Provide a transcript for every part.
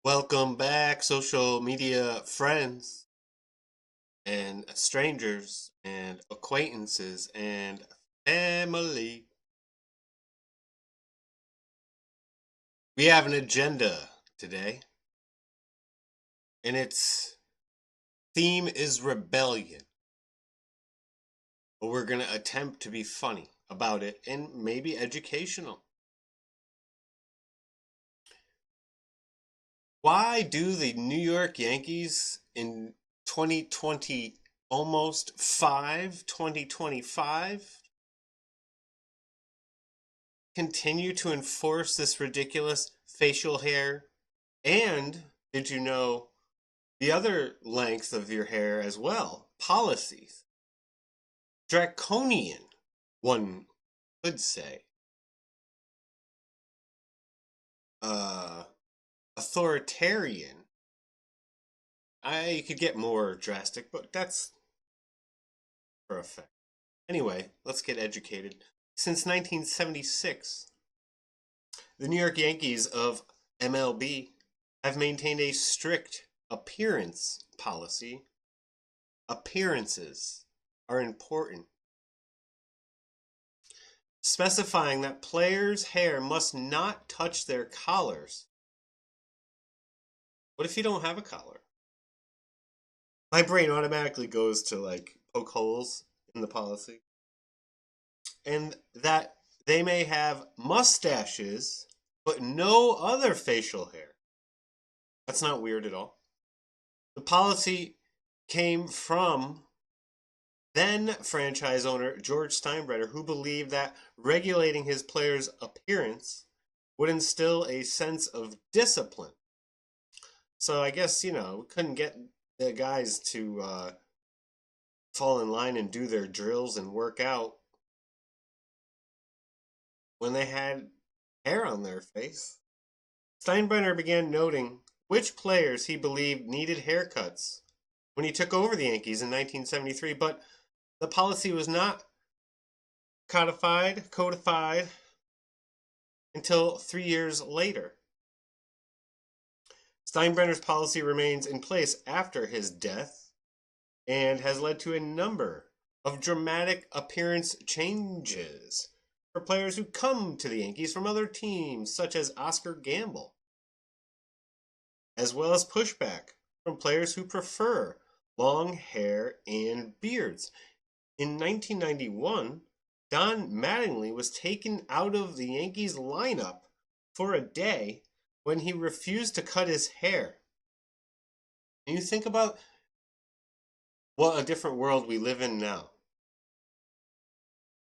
Welcome back, social media friends and strangers and acquaintances and family. We have an agenda today, and its theme is rebellion. But we're going to attempt to be funny about it and maybe educational. Why do the New York Yankees in 2020, almost 2025, continue to enforce this ridiculous facial hair? And did you know the other length of your hair as well? Policies. Draconian, one could say. Uh, Authoritarian. I could get more drastic, but that's for effect. Anyway, let's get educated. Since 1976, the New York Yankees of MLB have maintained a strict appearance policy. Appearances are important, specifying that players' hair must not touch their collars. What if you don't have a collar? My brain automatically goes to like poke holes in the policy. And that they may have mustaches, but no other facial hair. That's not weird at all. The policy came from then franchise owner George Steinbrenner, who believed that regulating his players' appearance would instill a sense of discipline. So I guess, we couldn't get the guys to fall in line and do their drills and work out when they had hair on their face. Steinbrenner began noting which players he believed needed haircuts when he took over the Yankees in 1973, but the policy was not codified until 3 years later. Steinbrenner's policy remains in place after his death and has led to a number of dramatic appearance changes for players who come to the Yankees from other teams, such as Oscar Gamble, as well as pushback from players who prefer long hair and beards. In 1991, Don Mattingly was taken out of the Yankees lineup for a day when he refused to cut his hair. And you think about what a different world we live in now,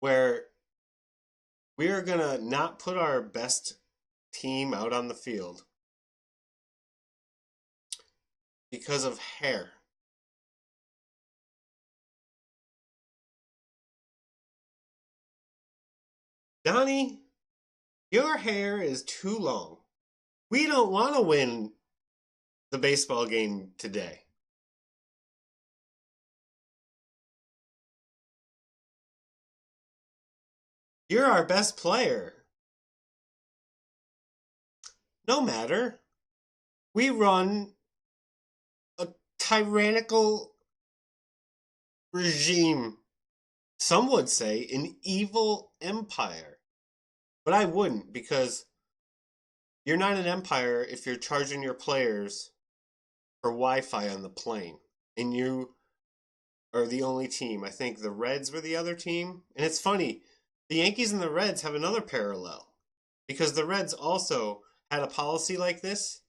where we are going to not put our best team out on the field because of hair. Donnie, your hair is too long. We don't want to win the baseball game today. You're our best player. No matter. We run a tyrannical regime. Some would say an evil empire. But I wouldn't, because you're not an empire if you're charging your players for Wi-Fi on the plane. And you are the only team. I think the Reds were the other team. And it's funny, the Yankees and the Reds have another parallel. Because the Reds also had a policy like this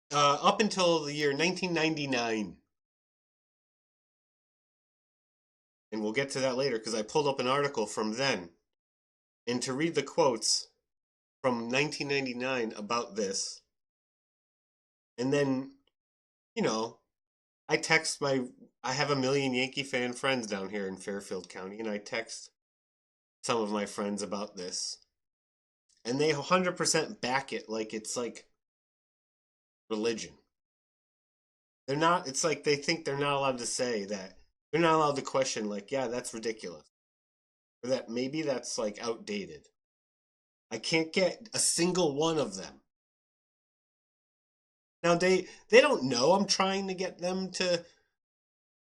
up until the year 1999. And we'll get to that later because I pulled up an article from then. And to read the quotes from 1999 about this. And then, I have a million Yankee fan friends down here in Fairfield County, and I text some of my friends about this. And they 100% back it like it's like religion. It's like they think they're not allowed to say that. They're not allowed to question, like, yeah, that's ridiculous. Or that maybe that's like outdated. I can't get a single one of them Now they don't know I'm trying to get them to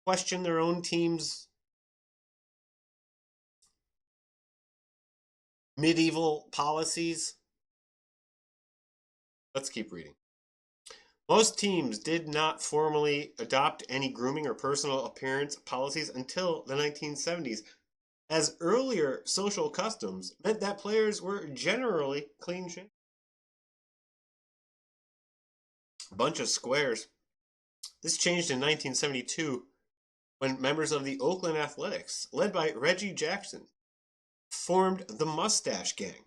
question their own team's medieval policies. Let's keep reading. Most teams did not formally adopt any grooming or personal appearance policies until the 1970s, as earlier social customs meant that players were generally clean shaven. Bunch of squares. This changed in 1972 when members of the Oakland Athletics, led by Reggie Jackson, formed the Mustache Gang.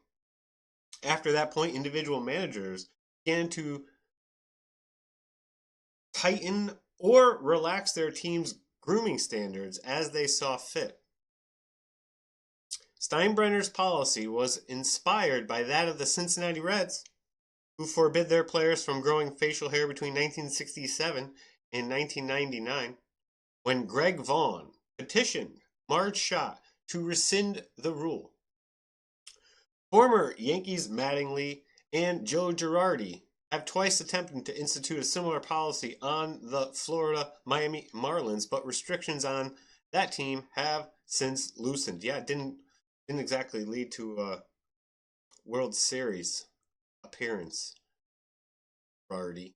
After that point, individual managers began to tighten or relax their team's grooming standards as they saw fit. Steinbrenner's policy was inspired by that of the Cincinnati Reds, who forbid their players from growing facial hair between 1967 and 1999, when Greg Vaughn petitioned Marge Schott to rescind the rule. Former Yankees Mattingly and Joe Girardi have twice attempted to institute a similar policy on the Florida Miami Marlins, but restrictions on that team have since loosened. Yeah, it didn't exactly lead to a World Series appearance, Girardi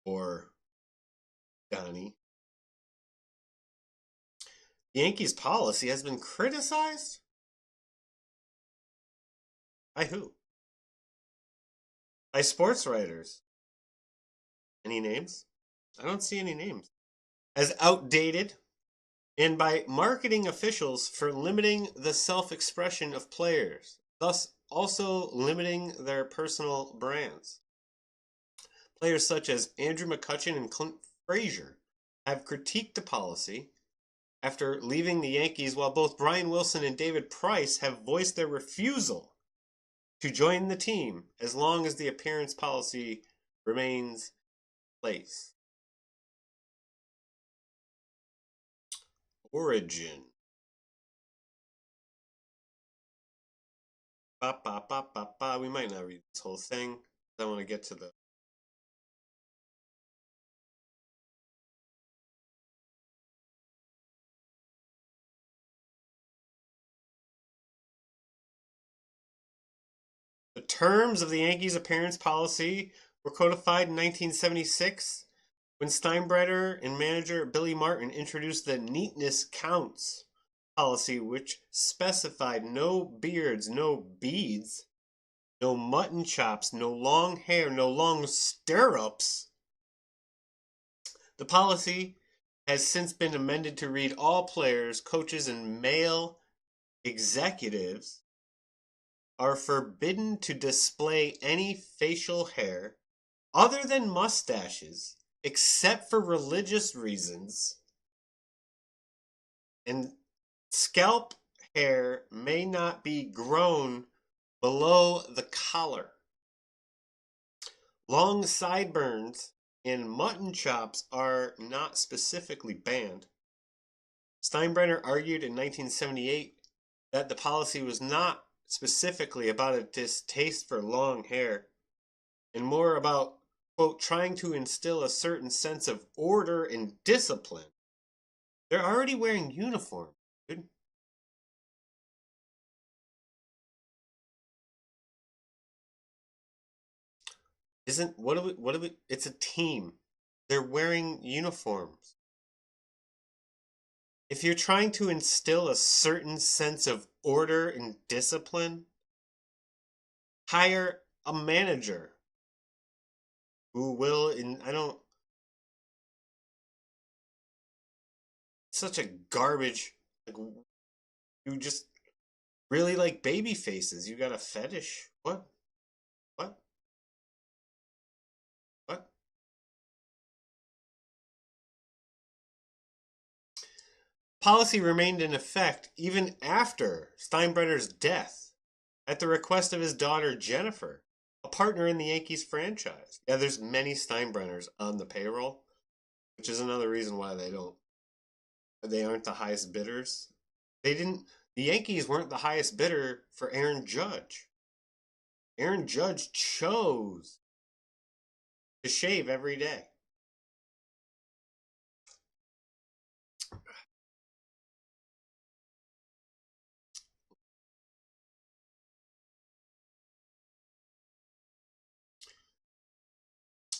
or Donnie. The Yankees' policy has been criticized? By who? By sports writers. Any names? I don't see any names. As outdated, and by marketing officials for limiting the self-expression of players, thus also limiting their personal brands. Players such as Andrew McCutchen and Clint Frazier have critiqued the policy after leaving the Yankees, while both Brian Wilson and David Price have voiced their refusal to join the team as long as the appearance policy remains in place. Origin. Ba, ba, ba, ba, ba. We might not read this whole thing. I want to get to the terms of the Yankees' appearance policy were codified in 1976 when Steinbrenner and manager Billy Martin introduced the Neatness Counts policy, which specified no beards, no beads, no mutton chops, no long hair, no long stirrups. The policy has since been amended to read all players, coaches, and male executives are forbidden to display any facial hair other than mustaches, except for religious reasons, and scalp hair may not be grown below the collar. Long sideburns and mutton chops are not specifically banned. Steinbrenner argued in 1978 that the policy was not specifically about a distaste for long hair, and more about, quote, trying to instill a certain sense of order and discipline. They're already wearing uniforms, dude. What do we, it's a team. They're wearing uniforms. If you're trying to instill a certain sense of order and discipline, hire a manager who will, and I don't, such a garbage, like, you just really like baby faces. You got a fetish? What? What? What? Policy remained in effect even after Steinbrenner's death at the request of his daughter Jennifer, a partner in the Yankees franchise. Yeah, there's many Steinbrenners on the payroll, which is another reason why they aren't the highest bidders. The Yankees weren't the highest bidder for Aaron Judge. Aaron Judge chose to shave every day.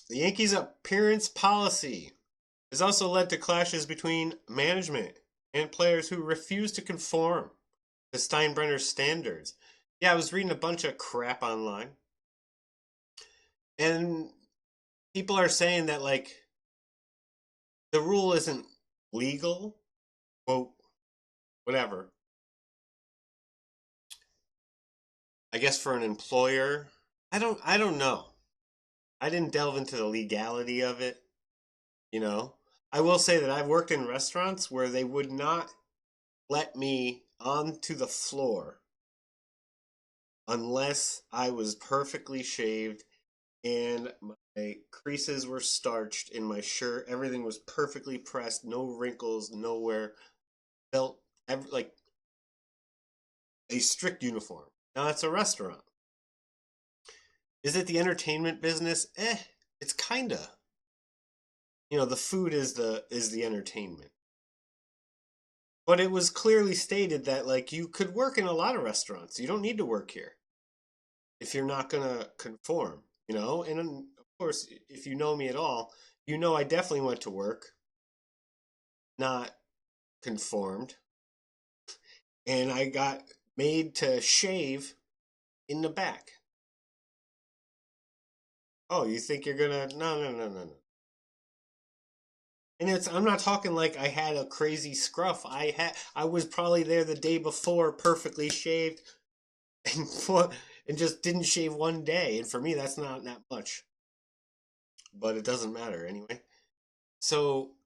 The Yankees' appearance policy has also led to clashes between management and players who refuse to conform to Steinbrenner's standards. Yeah, I was reading a bunch of crap online, and people are saying that like the rule isn't legal, quote, whatever. I guess for an employer, I don't know. I didn't delve into the legality of it, you know. I will say that I've worked in restaurants where they would not let me onto the floor unless I was perfectly shaved and my creases were starched in my shirt. Everything was perfectly pressed, no wrinkles, nowhere. Felt like a strict uniform. Now it's a restaurant. Is it the entertainment business? It's kinda. The food is the entertainment. But it was clearly stated that like you could work in a lot of restaurants. You don't need to work here if you're not gonna conform. And of course, if you know me at all, I definitely went to work, not conformed, and I got made to shave in the back. Oh, you think you're gonna? No, no, no, no, no. And I'm not talking like I had a crazy scruff. I was probably there the day before, perfectly shaved, and and just didn't shave one day. And for me, that's not that much. But it doesn't matter anyway. So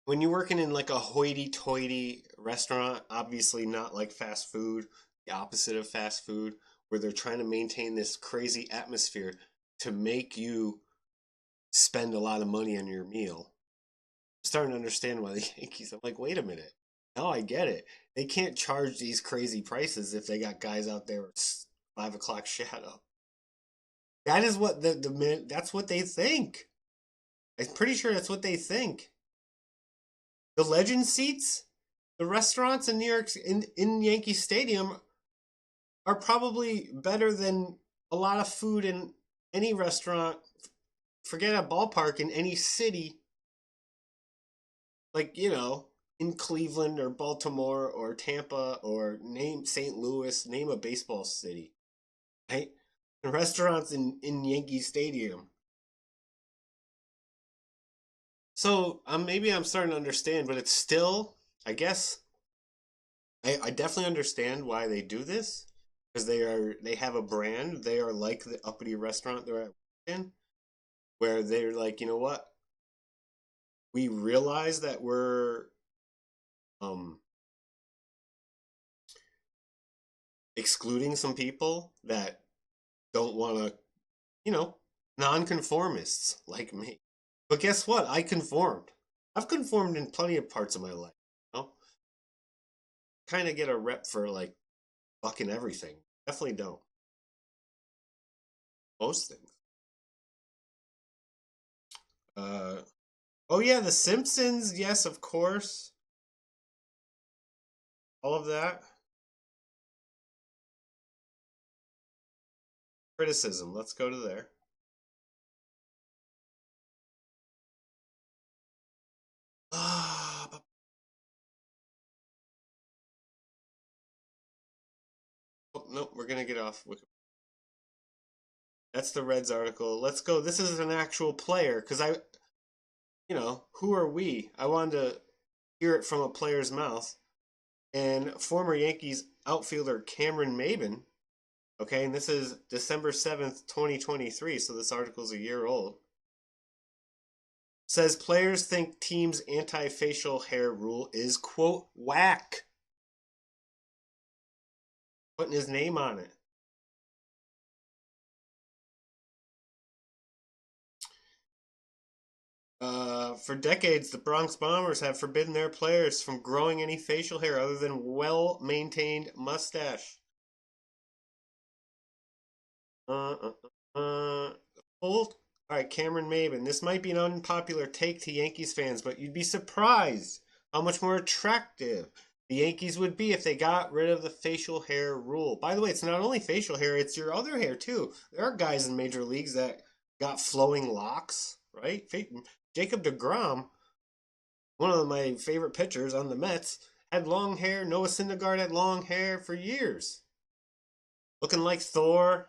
when you're working in like a hoity-toity restaurant, obviously not like fast food, the opposite of fast food, where they're trying to maintain this crazy atmosphere to make you spend a lot of money on your meal. I'm starting to understand why the Yankees. I'm like, wait a minute. No, I get it. They can't charge these crazy prices if they got guys out there with 5 o'clock shadow. That is what that's what they think. I'm pretty sure that's what they think. The legend seats, the restaurants in New York in Yankee Stadium are probably better than a lot of food in any restaurant. Forget a ballpark in any city, like in Cleveland or Baltimore or Tampa or name St. Louis, name a baseball city, right? The restaurants in Yankee Stadium. So maybe I'm starting to understand, but it's still, I guess, I definitely understand why they do this because they have a brand. They are like the uppity restaurant they're in, where they're like, you know what? We realize that we're um excluding some people that don't want to, you know, nonconformists like me. But guess what? I conformed. I've conformed in plenty of parts of my life. You know, kind of get a rep for like fucking everything. Definitely don't. Most things. Uh, oh yeah, The Simpsons. Yes, of course. All of that. Criticism. Let's go to there. Ah, oh, nope. We're gonna get off. That's the Reds article. Let's go. This is an actual player because who are we? I wanted to hear it from a player's mouth. And former Yankees outfielder Cameron Maybin, okay, and this is December 7th, 2023, so this article's a year old, says players think team's anti-facial hair rule is, quote, whack. Putting his name on it. For decades, the Bronx Bombers have forbidden their players from growing any facial hair other than well-maintained mustache. Uh, uh, All right, Cameron Maben. This might be an unpopular take to Yankees fans, but you'd be surprised how much more attractive the Yankees would be if they got rid of the facial hair rule. By the way, it's not only facial hair, it's your other hair too. There are guys in major leagues that got flowing locks, right? Jacob DeGrom, one of my favorite pitchers on the Mets, had long hair. Noah Syndergaard had long hair for years, looking like Thor.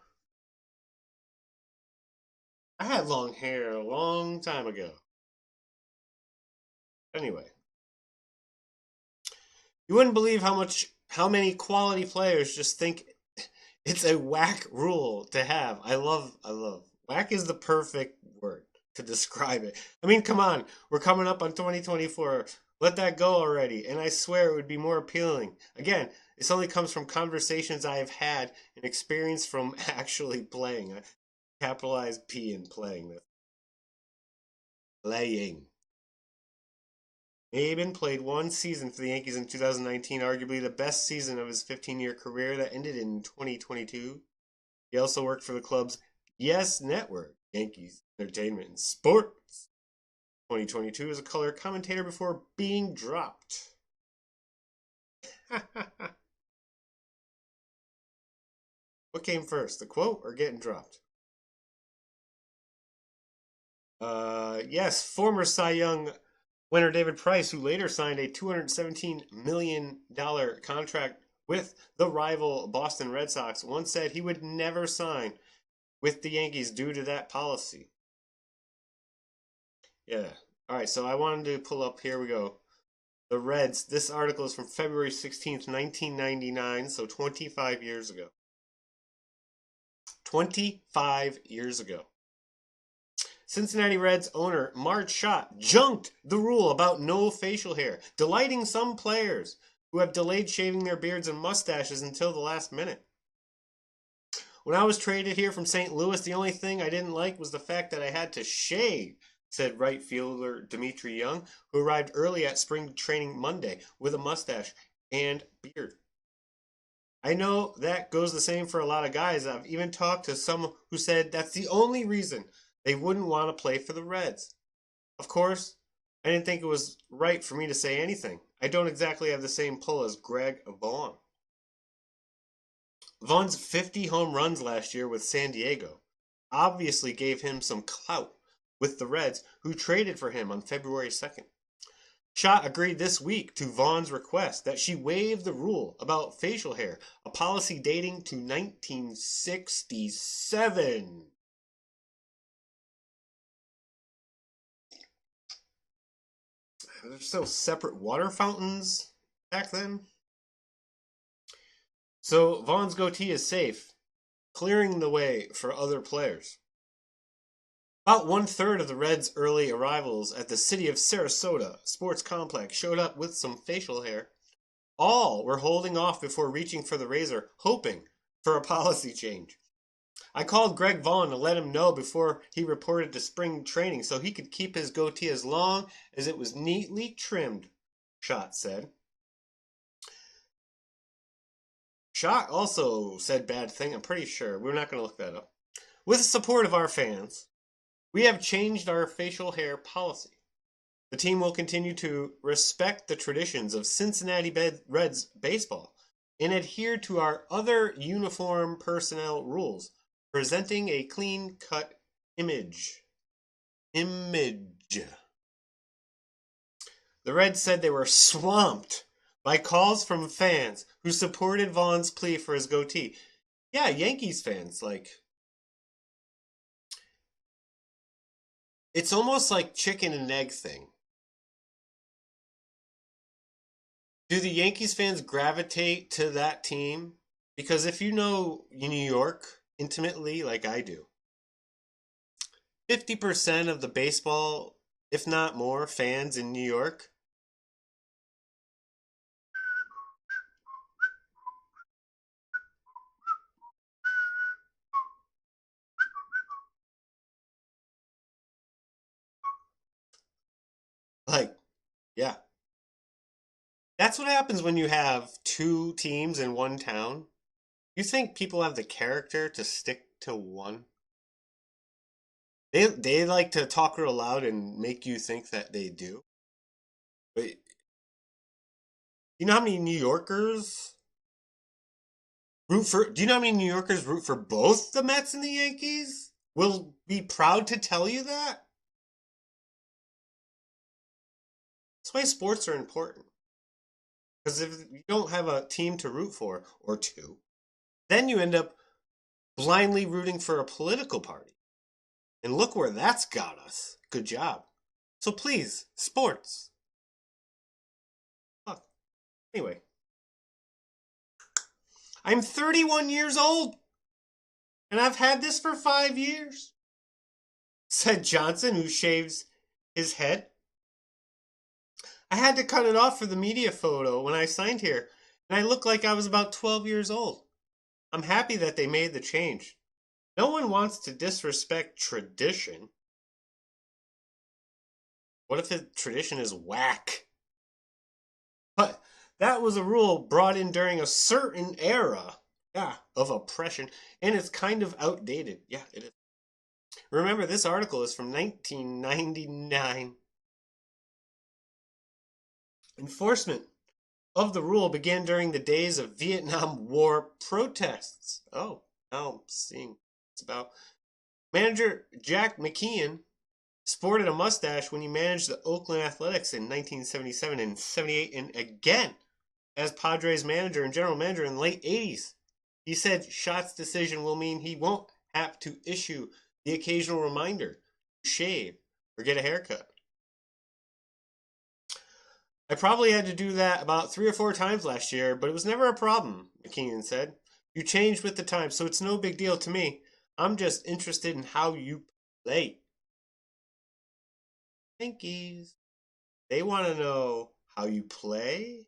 I had long hair a long time ago. Anyway, you wouldn't believe how many quality players just think it's a whack rule to have. I love. Whack is the perfect word to describe it. I mean, come on. We're coming up on 2024. Let that go already. And I swear it would be more appealing. Again, this only comes from conversations I have had and experience from actually playing. I capitalize P in playing this. Playing. Maben played one season for the Yankees in 2019, arguably the best season of his 15-year career that ended in 2022. He also worked for the club's Yes Network, Yankees Entertainment and Sports. 2022 as a color commentator before being dropped. What came first, the quote or getting dropped? Yes, former Cy Young winner David Price, who later signed a $217 million contract with the rival Boston Red Sox, once said he would never sign with the Yankees due to that policy. Yeah. All right, so I wanted to pull up, here we go. The Reds, this article is from February 16th, 1999, so 25 years ago. 25 years ago. Cincinnati Reds owner Marge Schott junked the rule about no facial hair, delighting some players who have delayed shaving their beards and mustaches until the last minute. When I was traded here from St. Louis, the only thing I didn't like was the fact that I had to shave, said right fielder Dimitri Young, who arrived early at spring training Monday with a mustache and beard. I know that goes the same for a lot of guys. I've even talked to some who said that's the only reason they wouldn't want to play for the Reds. Of course, I didn't think it was right for me to say anything. I don't exactly have the same pull as Greg Vaughn. Vaughn's 50 home runs last year with San Diego obviously gave him some clout with the Reds, who traded for him on February 2nd. Schott agreed this week to Vaughn's request that she waive the rule about facial hair, a policy dating to 1967. There's still separate water fountains back then. So Vaughn's goatee is safe, clearing the way for other players. About one-third of the Reds' early arrivals at the city of Sarasota sports complex showed up with some facial hair. All were holding off before reaching for the razor, hoping for a policy change. I called Greg Vaughn to let him know before he reported to spring training so he could keep his goatee as long as it was neatly trimmed, Schott said. Schott also said bad thing, I'm pretty sure. We're not going to look that up. With the support of our fans, we have changed our facial hair policy. The team will continue to respect the traditions of Cincinnati Reds baseball and adhere to our other uniform personnel rules, presenting a clean-cut image. The Reds said they were swamped by calls from fans who supported Vaughn's plea for his goatee. Yeah, Yankees fans, like, it's almost like chicken and egg thing. Do the Yankees fans gravitate to that team? Because if you know New York intimately, like I do, 50% of the baseball, if not more, fans in New York, like, yeah. That's what happens when you have two teams in one town. You think people have the character to stick to one? They like to talk real loud and make you think that they do. But you know how many New Yorkers root for? Do you know how many New Yorkers root for both the Mets and the Yankees? Will be proud to tell you that. That's why sports are important. Because if you don't have a team to root for or two, then you end up blindly rooting for a political party. And look where that's got us. Good job. So please, sports. Fuck. Anyway, I'm 31 years old, and I've had this for 5 years, said Johnson, who shaves his head. I had to cut it off for the media photo when I signed here, and I looked like I was about 12 years old. I'm happy that they made the change. No one wants to disrespect tradition. What if the tradition is whack? But that was a rule brought in during a certain era, yeah, of oppression, and it's kind of outdated. Yeah, it is. Remember, this article is from 1999. Enforcement of the rule began during the days of Vietnam War protests. Oh, now I'm seeing it's about. Manager Jack McKeon sported a mustache when he managed the Oakland Athletics in 1977 and 78, and again as Padres manager and general manager in the late 80s. He said Schott's decision will mean he won't have to issue the occasional reminder to shave or get a haircut. I probably had to do that about 3 or 4 times last year, but it was never a problem, McKeon said. You changed with the times, so it's no big deal to me. I'm just interested in how you play. Yankees. They want to know how you play.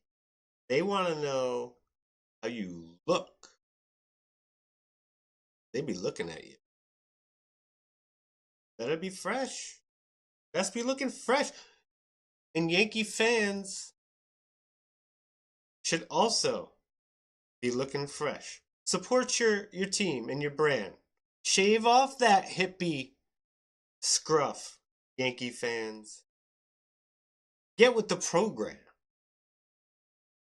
They want to know how you look. They be looking at you. Better be fresh. Best be looking fresh. And Yankee fans should also be looking fresh. Support your team and your brand. Shave off that hippie scruff, Yankee fans. Get with the program.